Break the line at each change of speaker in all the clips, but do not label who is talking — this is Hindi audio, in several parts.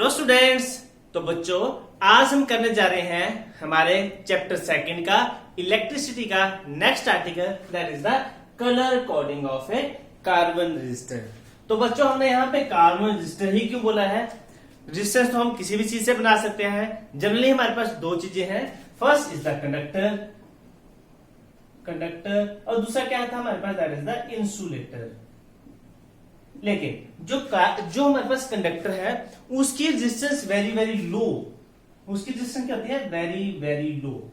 Hello students. तो बच्चों, आज हम करने जा रहे हैं हमारे चैप्टर सेकंड का इलेक्ट्रिसिटी का next article, that is the colour coding of A carbon register. तो बच्चों, हमने यहाँ पे कार्बन रजिस्टर ही क्यों बोला है? रजिस्टेंस तो हम किसी भी चीज से बना सकते हैं। जनरली हमारे पास दो चीजें हैं, फर्स्ट इज द कंडक्टर और दूसरा क्या था हमारे पास, दैट इज द इंसुलेटर। लेकिन जो हमारे पास कंडक्टर है उसकी रेजिस्टेंस वेरी वेरी लो, उसकी रेजिस्टेंस क्या होती है? Very very low.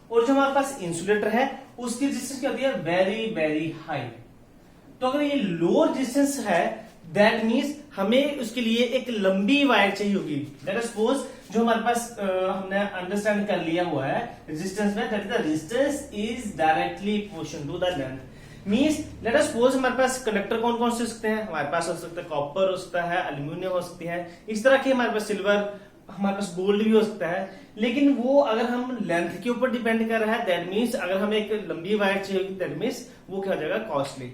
और जो हमारे पास इंसुलेटर है उसकी रेजिस्टेंस क्या होती है? Very very high. तो अगर ये लो रेजिस्टेंस है, दैट मीन्स हमें उसके लिए एक लंबी वायर चाहिए होगी। लेट अस सपोज जो हमारे पास हमने अंडरस्टैंड कर लिया हुआ है रेजिस्टेंस में, that is the resistance is directly proportional to the length. Means let us suppose हमारे पास कंडक्टर कौन कौन से हो सकते हैं? हमारे पास हो सकता है कॉपर, हो सकता है एल्यूमिनियम, हो सकती है इस तरह की, हमारे पास सिल्वर, हमारे पास गोल्ड भी हो सकता है। लेकिन वो अगर हम लेंथ के ऊपर डिपेंड कर रहा है, दैट मीन्स अगर हमें एक लंबी वायर चाहिए, दैट मीन्स वो क्या हो जाएगा? कॉस्टली।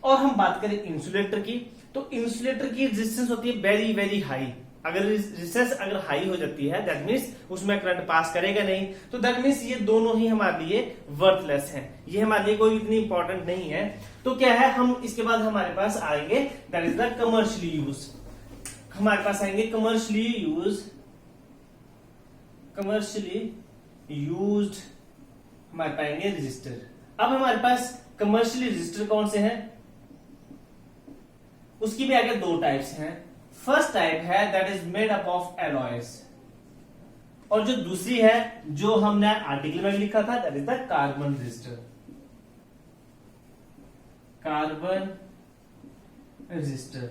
और हम बात करें इंसुलेटर की, तो इंसुलेटर की रेजिस्टेंस होती है वेरी वेरी हाई। अगर रेजिस्टेंस अगर हाई हो जाती है, दैट मीन्स उसमें करंट पास करेगा नहीं, तो दैट मीन्स ये दोनों ही हमारे लिए वर्थलेस हैं, ये हमारे लिए कोई इतनी इंपॉर्टेंट नहीं है। तो क्या है, हम इसके बाद हमारे पास आएंगे that is the commercially use. हमारे पास आएंगे कमर्शियली यूज्ड हमारे पाएंगे रजिस्टर। अब हमारे पास कमर्शियली रजिस्टर कौन से हैं? उसकी भी आगे दो टाइप्स हैं। फर्स्ट टाइप है that is made up of alloys, और जो दूसरी है जो हमने आर्टिकल में लिखा था, that is the carbon register. Carbon register.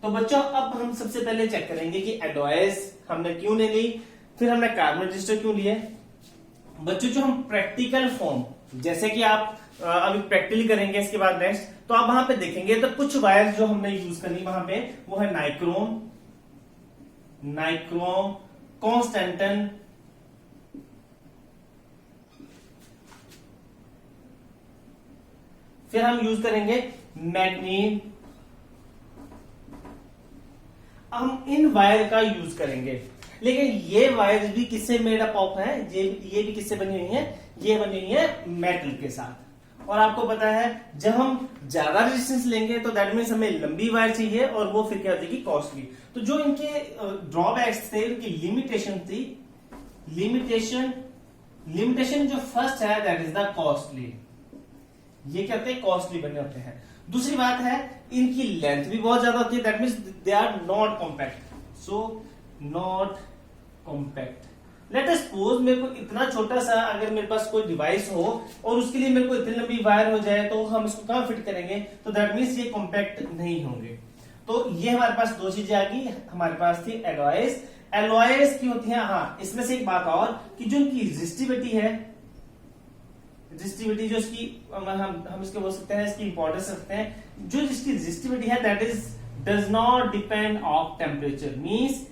तो बच्चों, अब हम सबसे पहले चेक करेंगे कि एलॉयज हमने क्यों नहीं ली, फिर हमने कार्बन रजिस्टर क्यों लिए। बच्चों, जो हम प्रैक्टिकल फॉर्म, जैसे कि आप अभी प्रैक्टिकली करेंगे इसके बाद नेक्स्ट, तो आप वहां पे देखेंगे तो कुछ वायर जो हमने यूज करनी वहां पे वो है नाइक्रोम, कॉन्स्टेंटन, फिर हम यूज करेंगे मैग्नीन। हम इन वायर का यूज करेंगे, लेकिन ये वायर भी किससे मेड अप ऑफ है? ये भी किससे बनी हुई है? ये बनी हुई है मेटल के साथ। और आपको पता है जब हम ज्यादा रेजिस्टेंस लेंगे तो दैट मीन्स हमें लंबी वायर चाहिए, और वो फिर क्या हो जाएगी? कॉस्टली। तो जो इनके ड्रॉबैक्स थे, उनकी लिमिटेशन थी, लिमिटेशन जो फर्स्ट है दैट इज द कॉस्टली। ये क्या होते हैं? कॉस्टली बने होते हैं। दूसरी बात है इनकी लेंथ भी बहुत ज्यादा होती है, that means they are not compact. So not compact. Let us suppose मेरे को इतना छोटा सा अगर मेरे पास कोई डिवाइस हो और उसके लिए मेरे को इतनी लंबी वायर हो जाए, तो हम इसको कहां फिट करेंगे? तो दैट मीन्स ये कॉम्पैक्ट नहीं होंगे। तो ये हमारे पास दो चीजें आ गई। हमारे पास थी एलॉयज। एलॉयज की होती है, हाँ, इसमें से एक बात और कि जो इनकी रेजिस्टिविटी है, रेजिस्टिविटी जो इसकी हम इसको बोल सकते हैं, इसकी इंपॉर्टेंस रखते हैं, जो इसकी रेजिस्टिविटी है that is does not depend of temperature, means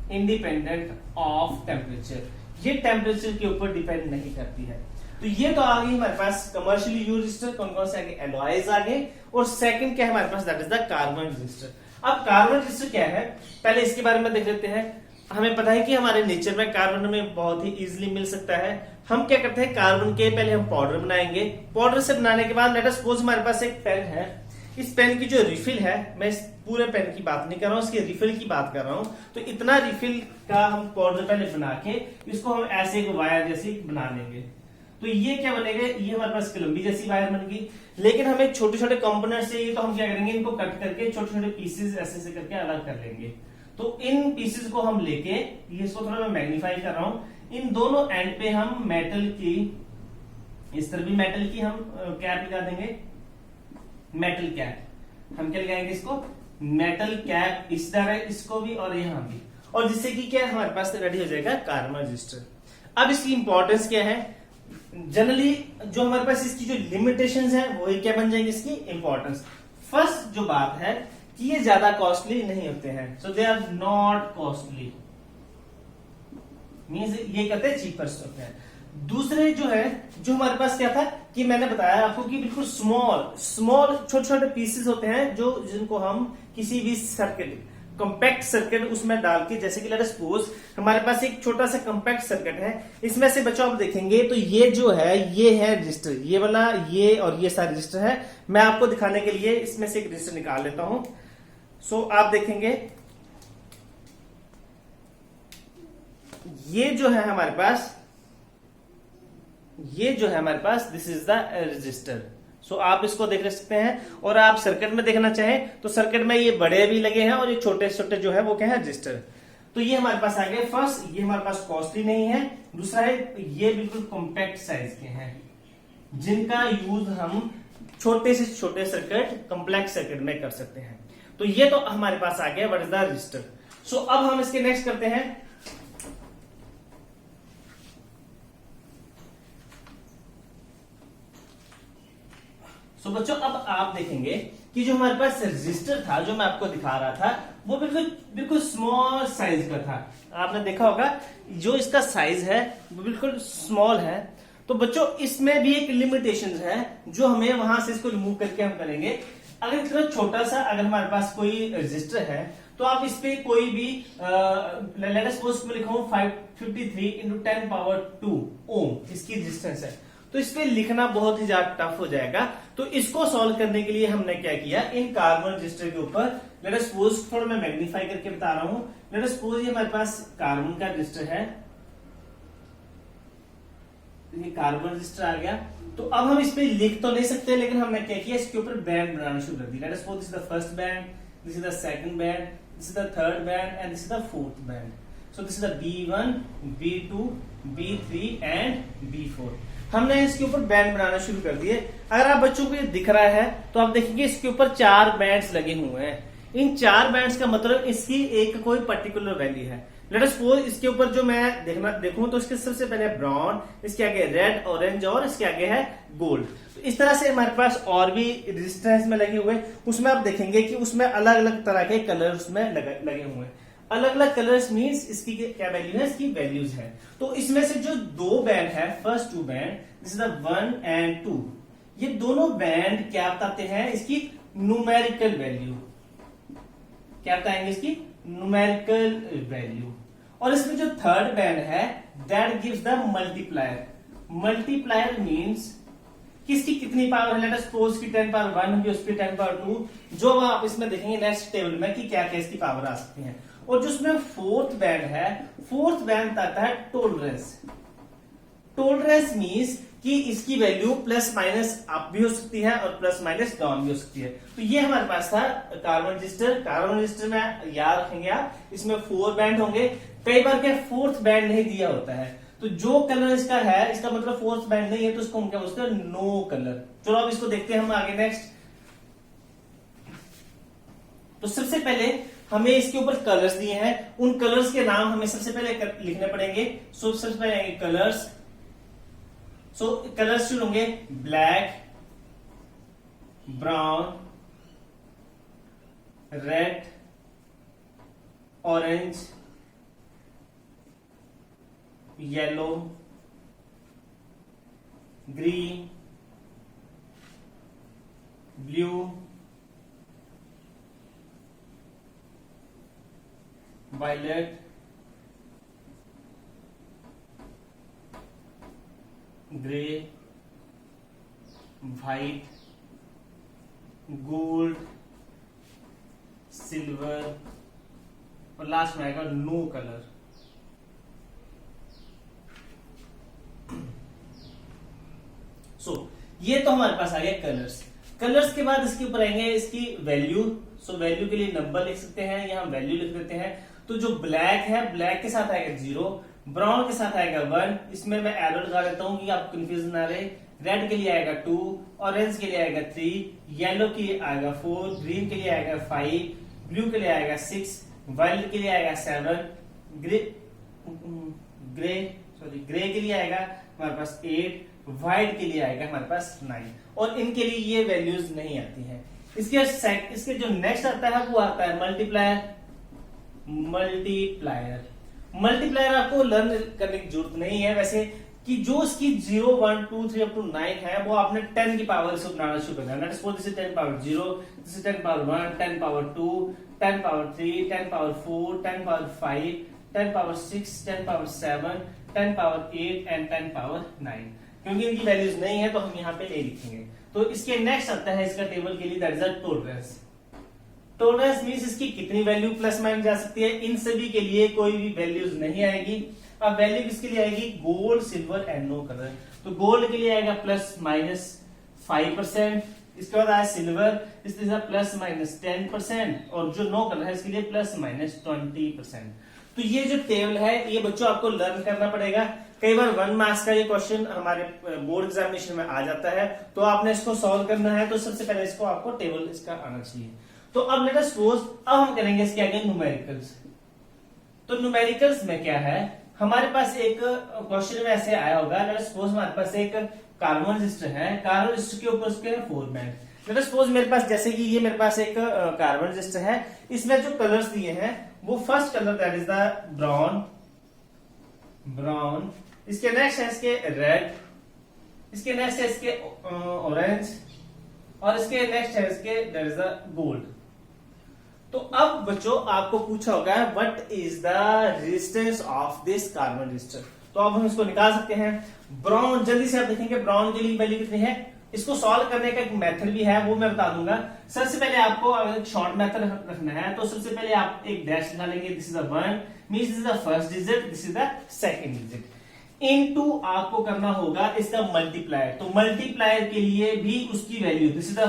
independent of temperature. ये टेम्परेचर के ऊपर डिपेंड नहीं करती है। तो ये तो आ गई हमारे पास कमर्शियली यूज्ड रजिस्टर। कौन कौन से आगे? एलॉयज आगे। और सेकंड क्या है हमारे पास? That is the carbon register. अब कार्बन रजिस्टर क्या है, पहले इसके बारे में देख लेते हैं। हमें पता है कि हमारे नेचर में कार्बन हमें बहुत ही इजीली मिल सकता है। हम क्या करते हैं, कार्बन के पहले हम पाउडर बनाएंगे। पाउडर से बनाने के बाद लेट अस सपोज हमारे पास एक पेन है। इस पेन की जो रिफिल है, मैं इस पूरे पेन की बात नहीं कर रहा हूं, इसकी रिफिल की बात कर रहा हूं। तो इतना रिफिल का हम पाउडर पहले बना के इसको हम ऐसे एक वायर जैसी बना लेंगे। तो ये क्या बनेगा? ये हमारे पास लंबी जैसी वायर बन गई। लेकिन हमें छोटे छोटे कंपोनेंट चाहिए, तो हम क्या करेंगे, इनको कट करके छोटे छोटे पीसेस ऐसे करके अलग कर लेंगे। तो इन पीसेस को हम लेके, ये इसको थोड़ा मैं मैग्नीफाई कर रहा हूं, इन दोनों एंड पे हम मेटल की, इस तरह भी मेटल की हम कैप लगा देंगे। मेटल कैप हम क्या लगाएंगे? इसको मेटल कैप, इस तरह इसको भी और यहां भी, और जिससे कि क्या हमारे पास रेडी हो जाएगा कार्बन रजिस्टर। अब इसकी इंपॉर्टेंस क्या है? जनरली जो हमारे पास इसकी जो लिमिटेशंस है वही क्या बन जाएंगे इसकी इंपॉर्टेंस। फर्स्ट जो बात है कि ये ज्यादा कॉस्टली नहीं होते हैं, so they are not costly, means ये कहते हैं चीपेस्ट होते हैं। दूसरे जो है, जो हमारे पास क्या था कि मैंने बताया आपको कि बिल्कुल स्मॉल स्मॉल छोटे छोटे पीसेस होते हैं जो जिनको हम किसी भी सर्किट, कॉम्पैक्ट सर्किट उसमें डाल के, जैसे कि लेट अस सपोज हमारे पास एक छोटा सा कॉम्पैक्ट सर्किट है, इसमें से बच्चों आप देखेंगे तो ये जो है ये है रजिस्टर, ये वाला ये और ये सारे रजिस्टर है। मैं आपको दिखाने के लिए इसमें से एक रजिस्टर निकाल लेता हूं। सो आप देखेंगे ये जो है हमारे पास, ये जो है हमारे पास दिस इज द रजिस्टर। सो आप इसको देख सकते हैं, और आप सर्किट में देखना चाहें तो सर्किट में ये बड़े भी लगे हैं और ये छोटे छोटे जो है वो क्या है रजिस्टर। तो ये हमारे पास आ गए। फर्स्ट ये हमारे पास कॉस्टली नहीं है, दूसरा है ये बिल्कुल कॉम्पैक्ट साइज के हैं जिनका यूज हम छोटे से छोटे सर्किट, कॉम्प्लेक्स सर्किट में कर सकते हैं। तो ये तो हमारे पास आ गया व्हाट इज द रजिस्टर। सो अब हम इसके नेक्स्ट करते हैं। तो बच्चों अब आप देखेंगे कि जो हमारे पास रजिस्टर था जो मैं आपको दिखा रहा था वो बिल्कुल बिल्कुल स्मॉल साइज का था। आपने देखा होगा जो इसका साइज है वो बिल्कुल स्मॉल है। तो बच्चों इसमें भी एक लिमिटेशन है जो हमें वहां से इसको रिमूव करके हम करेंगे। अगर इतना छोटा सा अगर हमारे पास कोई रजिस्टर है तो आप इस पे कोई भी लेट अस सपोज मैं लिखा हूं 553 × 10⁻² ओम इसकी रेजिस्टेंस है, तो इस पे लिखना बहुत ही ज्यादा टफ हो जाएगा। तो इसको सॉल्व करने के लिए हमने क्या किया, इन कार्बन रजिस्टर के ऊपर लेट अस सपोज, थोड़ा मैं मैग्नीफाई करके बता रहा हूं, लेट अस सपोज ये हमारे पास कार्बन का रजिस्टर है, ये कार्बन रजिस्टर आ गया। तो अब हम इस पे लिख तो नहीं सकते, लेकिन हमने क्या किया इसके ऊपर बैंड बनाना शुरू कर दिया। Late us suppose this is the first band, this is the second band, this is the third band and this is the fourth band. So this is the B1, B2, B3 and B4। हमने इसके ऊपर बैंड बनाना शुरू कर दिए। अगर आप बच्चों को ये दिख रहा है तो आप देखेंगे इसके ऊपर 4 बैंड्स लगे हुए हैं। इन 4 बैंड्स का मतलब इसकी एक कोई पर्टिकुलर वैल्यू है। लेट अस सपोज इसके ऊपर जो मैं देखूं तो इसके सबसे पहले ब्राउन, इसके आगे रेड, ऑरेंज और इसके आगे है गोल्ड। तो इस तरह से हमारे पास और भी रेजिस्टेंस में लगे हुए, उसमें आप देखेंगे कि उसमें अलग अलग तरह के कलर उसमें लगे हुए हैं। अलग अलग कलर्स मींस इसकी क्या वैल्यू है, इसकी वैल्यूज है। तो इसमें से जो 2 बैंड है, first 2 band, this is the 1 and 2, ये दोनों बैंड क्या बताते हैं, इसकी न्यूमेरिकल वैल्यू। क्या बताएंगे, इसकी न्यूमेरिकल वैल्यू। और इसमें जो थर्ड बैंड है that gives the multiplier. Multiplier means किसकी कितनी पावर है, लेट अस सपोज की 10⁻1 होगी, उसकी 10⁻2, जो आप इसमें देखेंगे नेक्स्ट टेबल में कि क्या क्या इसकी पावर आ सकती है। और जो उसमें फोर्थ बैंड है, फोर्थ बैंड बताता है टोलरेंस। टोलरेंस मींस कि इसकी वैल्यू प्लस माइनस अप भी हो सकती है और प्लस माइनस डाउन भी हो सकती है। तो ये हमारे पास था कार्बन रजिस्टर। कार्बन रजिस्टर में याद रखेंगे आप, इसमें 4 बैंड होंगे। कई बार क्या फोर्थ बैंड नहीं दिया होता है, तो जो कलर इसका है इसका मतलब फोर्थ बैंड नहीं है, तो इसको हम क्या बोलते हैं, नो कलर। चलो अब इसको देखते हैं हम आगे नेक्स्ट। तो सबसे पहले हमें इसके ऊपर कलर्स दिए हैं, उन कलर्स के नाम हमें सबसे पहले लिखने पड़ेंगे। सो सबसे पहले आएंगे कलर्स। सो कलर्स शुरू होंगे black, brown, red, orange, yellow, green, blue, violet, grey, white, gold, silver और लास्ट में आएगा नो कलर। सो ये तो हमारे पास आ गया कलर्स। कलर्स के बाद इसके ऊपर आएंगे इसकी वैल्यू। सो वैल्यू के लिए नंबर लिख सकते हैं या हम वैल्यू लिख देते हैं। तो जो ब्लैक है, ब्लैक के साथ आएगा 0, ब्राउन के साथ आएगा 1, इसमें मैं एरो लगा देता हूं कि आपको कंफ्यूजन ना रहे। रेड के लिए आएगा 2, ऑरेंज के लिए आएगा 3, येलो के लिए आएगा 4, ग्रीन के लिए आएगा 5, ब्लू के लिए आएगा 6, वायलेट के लिए आएगा 7, ग्रे के लिए आएगा हमारे पास 8, व्हाइट के लिए आएगा हमारे पास 9। और इनके लिए ये वैल्यूज नहीं आती है। इसके जो नेक्स्ट आता है वो आता है मल्टीप्लायर। मल्टीप्लायर आपको लर्न करने की जरूरत नहीं है वैसे, कि जो इसकी 0 1 2 3 अप टू 9 है वो आपने 10 की पावर से बनाना शुरू करना है। Let's suppose this is 10 power 0, this is 10 power 1, 10 power 2, 10 power 3, 10 power 4, 10 power 5, 10 power 6, 10 power 7, 10 power 8 and 10 power 9। क्योंकि इनकी वैल्यूज नहीं है तो हम यहाँ पे नहीं लिखेंगे। तो इसके नेक्स्ट आता है इसका टेबल के लिए, that is a tolerance. Tolerance means इसकी कितनी वैल्यू प्लस माइनस जा सकती है। इन सभी के लिए कोई भी वैल्यूज नहीं आएगी। अब वैल्यू किसके लिए आएगी, gold, silver and no colour. तो गोल्ड के लिए आएगा प्लस माइनस 5%, इसके बाद आया सिल्वर, इसलिए प्लस माइनस 10%, और जो नो कलर है इसके लिए प्लस माइनस 20%। तो ये जो टेबल है ये बच्चों आपको लर्न करना पड़ेगा। कई बार 1 मार्क्स का ये क्वेश्चन हमारे बोर्ड एग्जामिनेशन में आ जाता है, तो आपने इसको सॉल्व करना है। तो सबसे पहले इसको आपको टेबल इसका आना चाहिए। तो अब लेट अस सपोज अब हम करेंगे इसके आगे न्यूमेरिकल्स। तो न्यूमेरिकल्स में क्या है, हमारे पास एक क्वेश्चन में ऐसे आया होगा, लेट अस सपोज हमारे पास एक कार्बन रजिस्टर है, कार्बन रजिस्टर के ऊपर उसके 4 बैंड। लेट अस सपोज मेरे पास जैसे कि ये मेरे पास एक कार्बन रजिस्टर है, इसमें जो कलर्स दिए हैं वो first colour that is the brown, इसके नेक्स्ट है इसके रेड, इसके नेक्स्ट है इसके ऑरेंज, और इसके नेक्स्ट है इसके दैट इज द गोल्ड। तो अब बच्चों आपको पूछा होगा what is the resistance of this carbon register. तो अब हम इसको निकाल सकते हैं। ब्राउन, जल्दी से आप देखेंगे ब्राउन के लिए वैल्यू कितनी है। इसको सॉल्व करने का एक मेथड भी है, वो मैं बता दूंगा। सबसे पहले आपको अगर शॉर्ट मेथड रखना है तो सबसे पहले आप एक डैश लगा लेंगे, this is the 1 means this is the first digit, this is the second digit. Into आपको करना होगा इसका मल्टीप्लायर। तो मल्टीप्लायर के लिए भी उसकी value, this is the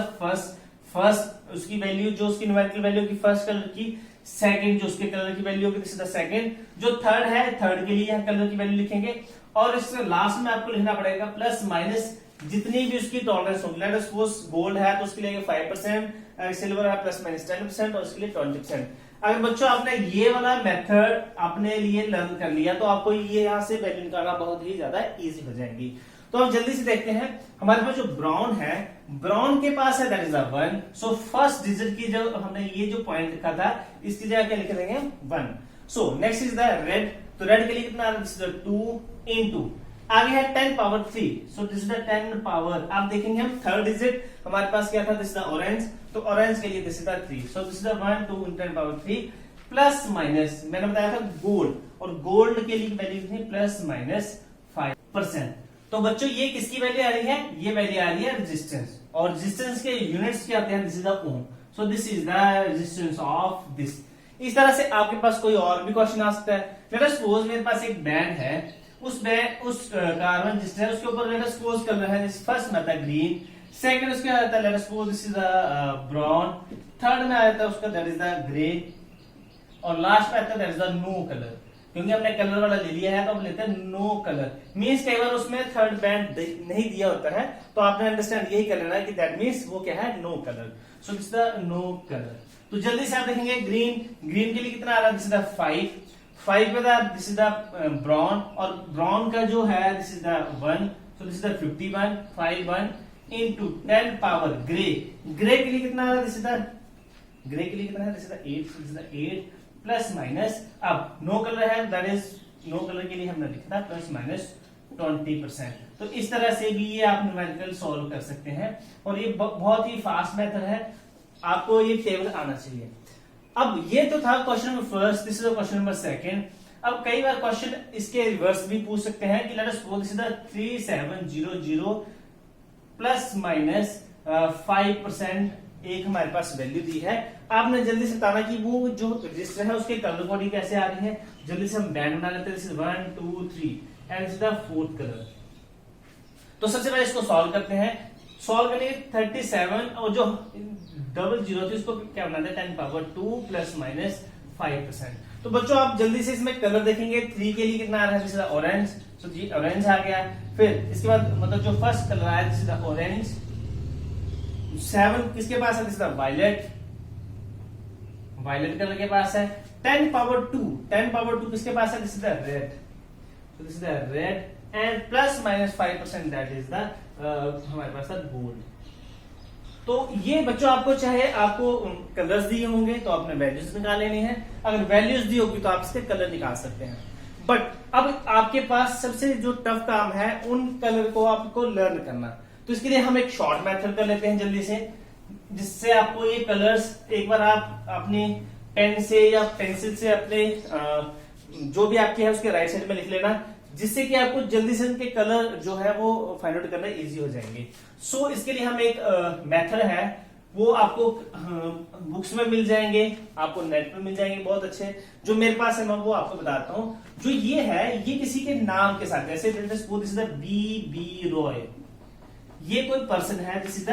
first उसकी वैल्यू जो उसकी न्यूमेरिकल वैल्यू की फर्स्ट कलर की, सेकंड जो उसके कलर की वैल्यू होगी, दिस इज द सेकंड। जो थर्ड है, थर्ड के लिए कलर की वैल्यू लिखेंगे, और इसके लास्ट में आपको लिखना पड़ेगा प्लस माइनस जितनी भी उसकी टॉलरेंस होगी। लेट अस सपोज गोल्ड है तो उसके लिए 5%, सिल्वर है प्लस माइनस 10% और उसके लिए 20%। अगर बच्चों आपने ये वाला मेथड अपने लिए लर्न कर लिया तो आपको ये यहाँ से वैल्यू निकालना बहुत ही ज्यादा इजी हो जाएगी। तो हम जल्दी से देखते हैं, हमारे पास जो ब्राउन है, ब्राउन के पास है that is the 1। So first digit की जो हमने ये जो पॉइंट लिखा था इसकी जगह क्या लिख देंगे 1। So next is the red. तो रेड के लिए कितना आ रहा है, दिस इज द 2 इनटू आगे है 10 power 3। So this is the 10 power. आप देखेंगे हम थर्ड डिजिट हमारे पास क्या था, दिस इज द ऑरेंज। तो ऑरेंज के लिए this is the 3। So this is the 1 2 10 power 3 plus minus मैंने बताया था गोल्ड, और गोल्ड के लिए वैल्यू कितनी, प्लस माइनस 5%। तो बच्चों ये किसकी वैल्यू आ रही है, ये वैल्यू आ रही है रेजिस्टेंस, और रेजिस्टेंस के यूनिट्स क्या आते हैं, this is the ohm. So this is the resistance of this. इस तरह से आपके पास कोई और भी क्वेश्चन आ सकता है। लेट अस सपोज मेरे पास एक बैंड है, उस कार्बन रजिस्टर है, उसके ऊपर लेट अस सपोज कलर है, दिस फर्स्ट में आता है ग्रीन, सेकंड उसके आता है let us suppose this is the brown, third में आता है उसका दैट इज द ग्रे, और लास्ट में आता है that is the no colour. क्योंकि हमने कलर वाला ले लिया है तो हम लेते हैं नो कलर। मींस कई बार उसमें थर्ड बैंड नहीं दिया होता है, तो आपने अंडरस्टैंड यही कर लेना है कि दैट मींस वो क्या है, no colour. So this the no colour. तो जल्दी से आप देखेंगे ग्रीन, ग्रीन के लिए कितना आ रहा है, दिस इज द 5 पे था, दिस इज द ब्राउन, और ब्राउन का जो है this is the 1। So this is the 51 51 into 10 power grey. Grey के लिए कितना आ रहा है, दिस इज द ग्रे के लिए कितना है, this is the 8। This is the 8 plus minus, अब नो कलर है दैट इज नो कलर के लिए हमने लिखा था प्लस माइनस 20%। तो इस तरह से भी ये आप न्यूमेरिकल सॉल्व कर सकते हैं, और ये बहुत ही फास्ट मेथड है, आपको ये टेबल आना चाहिए। अब ये तो था question number first, this is question number second. अब कई बार क्वेश्चन इसके रिवर्स भी पूछ सकते हैं कि late us suppose this is the 3700 plus minus 5% एक हमारे पास वैल्यू दी है। आपने जल्दी से बताना कि वो जो रजिस्टर है उसके कलर कोडिंग कैसे आ रही है। जल्दी से हम बैंड बना लेते हैं, this is 1 2 3 and this is the fourth colour. तो सबसे पहले इसको सॉल्व करते हैं। सॉल्व करने के 37 और जो डबल जीरो थी उसको क्या बनाते हैं, 10 पावर 2 प्लस माइनस 5%। तो बच्चों आप जल्दी से इसमें कलर देखेंगे, 3 के लिए कितना आ रहा है, this is the orange. So जी ऑरेंज आ गया। फिर इसके बाद मतलब जो फर्स्ट कलर आया दिस इज द ऑरेंज। 7 किसके पास है, this is the violet, violet colour के पास है। 10 पावर 2 किसके पास है, this is the red. So this is the red and plus minus 5% that is the हमारे पास गोल्ड। तो ये बच्चों आपको चाहे आपको कलर्स दिए होंगे तो आपने वैल्यूज निकाल लेनी है, अगर वैल्यूज दी होगी तो आप इसके कलर निकाल सकते हैं। बट अब आपके पास सबसे जो टफ काम है उन कलर को आपको लर्न करना। तो इसके लिए हम एक शॉर्ट मेथड कर लेते हैं जल्दी से, जिससे आपको ये कलर्स एक बार आप अपनी पेन से या पेंसिल से अपने जो भी आपके है उसके राइट साइड में लिख लेना, जिससे कि आपको जल्दी से उनके कलर जो है वो फाइंड आउट करना इजी हो जाएंगे। सो इसके लिए हम एक मेथड है वो आपको बुक्स में मिल जाएंगे, आपको नेट पे मिल जाएंगे बहुत अच्छे। जो मेरे पास है मैं वो आपको बताता हूं। जो ये है ये किसी के नाम के साथ, जैसे this is the B Roy, ये कोई पर्सन है, दिस इज द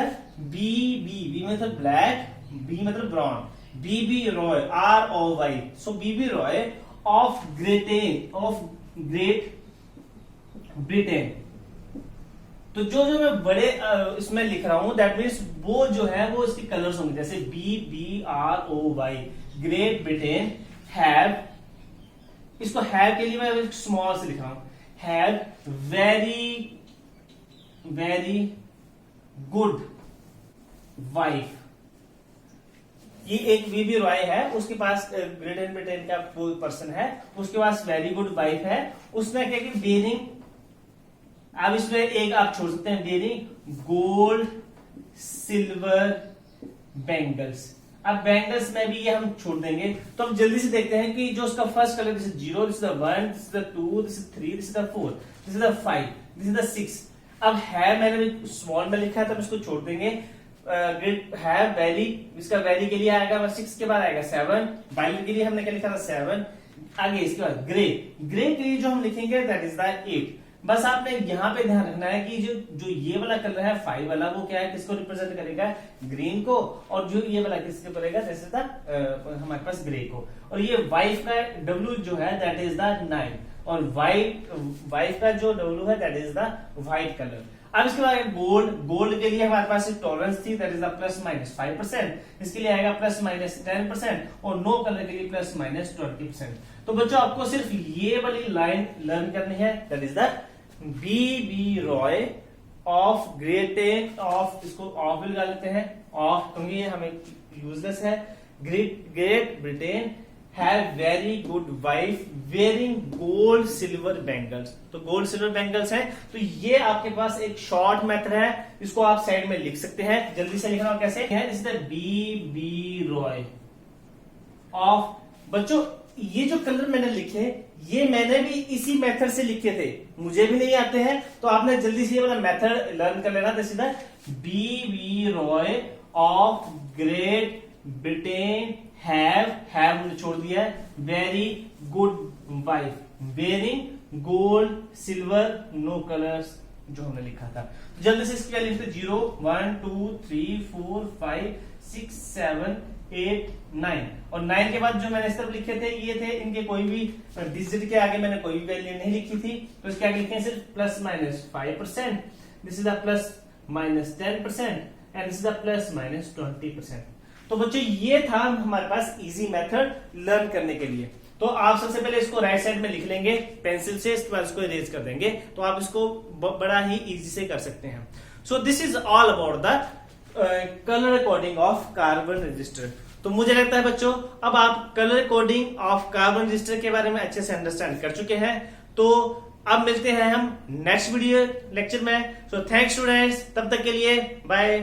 बी मतलब ब्लैक, बी मतलब brown, B Roy ROY। So B Roy of Great Britain. तो जो मैं बड़े इसमें लिख रहा हूं दैट मीन्स वो जो है वो इसके कलर्स होंगे, जैसे BROY ग्रेट ब्रिटेन हैव, इसको हैव के लिए मैं स्मॉल से लिख रहा हूं, हैव वेरी गुड वाइफ। ये एक बीबी रॉय है, उसके पास ग्रेट ब्रिटेन का कोई पर्सन है, उसके पास वेरी गुड वाइफ है। उसने क्या कि बेरिंग, अब इसमें एक आप छोड़ सकते हैं, बेरिंग गोल्ड सिल्वर बैंगल्स। अब बैंगल्स में भी ये हम छोड़ देंगे। तो हम जल्दी से देखते हैं कि जो उसका first colour, this is 0, this is 1, this is 2, this is 3, this is 4, this is 5, this is 6। अब है मैंने स्मॉल में लिखा है तो हम इसको छोड़ देंगे। ग्रेट है वैली, इसका वैली के लिए आएगा 6 के बाद आएगा 7, वाइल्ड के लिए हमने क्या लिखा था 7। आगे इसके बाद ग्रे के लिए जो हम लिखेंगे दैट इज द 8। बस आपने यहाँ पे ध्यान रखना है कि जो ये वाला कलर है 5 वाला, वो क्या है, किसको रिप्रेजेंट करेगा, ग्रीन को, और जो ये वाला किसको करेगा, जैसे था हमारे पास ग्रे को। और ये वाइफ का W जो है दैट इज द 9, और वाइफ का जो W है that is the white colour. अब इसके बाद गोल्ड के लिए हमारे पास टॉलरेंस थी दैट इज द ±5%, इसके लिए आएगा ±10%, और नो कलर के लिए ±20%। तो बच्चों आपको सिर्फ ये वाली लाइन लर्न करनी है, that is the B Roy of great of, इसको ऑफ भी लगा लेते हैं ऑफ क्योंकि ये हमें यूजलेस है। Great Britain have very good wife wearing gold silver bangles. तो गोल्ड सिल्वर बैंगल्स है, तो ये आपके पास एक शॉर्ट मेथड है, इसको आप साइड में लिख सकते हैं। जल्दी से लिखना कैसे है, this is the B Roy of. बच्चों ये जो कलर मैंने लिखे ये मैंने भी इसी मेथड से लिखे थे, मुझे भी नहीं आते हैं, तो आपने जल्दी से ये वाला मेथड लर्न कर लेना। This is the B Roy of Great Britain have हमने छोड़ दिया है, very good wife wearing gold silver no colours जो हमने लिखा था। तो जल्दी से इसकी वैल्यू लिखते 0 1 2 3 4 5 6 7 8 9, और 9 के बाद जो मैंने इस तरफ लिखे थे ये थे, इनके कोई भी डिजिट के आगे मैंने कोई भी वैल्यू नहीं लिखी थी, तो इसके आगे लिखे सिर्फ ±5%, this is the ±10%, and this is the ±20%। तो बच्चों ये था हमारे पास इजी मेथड लर्न करने के लिए। तो आप सबसे पहले इसको राइट साइड में लिख लेंगे पेंसिल से, इसके बाद इसको इरेज कर देंगे, तो आप इसको बड़ा ही इजी से कर सकते हैं। सो this is all about the colour coding of carbon register. तो मुझे लगता है बच्चों अब आप colour coding of carbon register के बारे में अच्छे से अंडरस्टैंड कर चुके हैं। तो अब मिलते हैं हम नेक्स्ट वीडियो लेक्चर में। सो थैंक्स स्टूडेंट्स, तब तक के लिए बाय।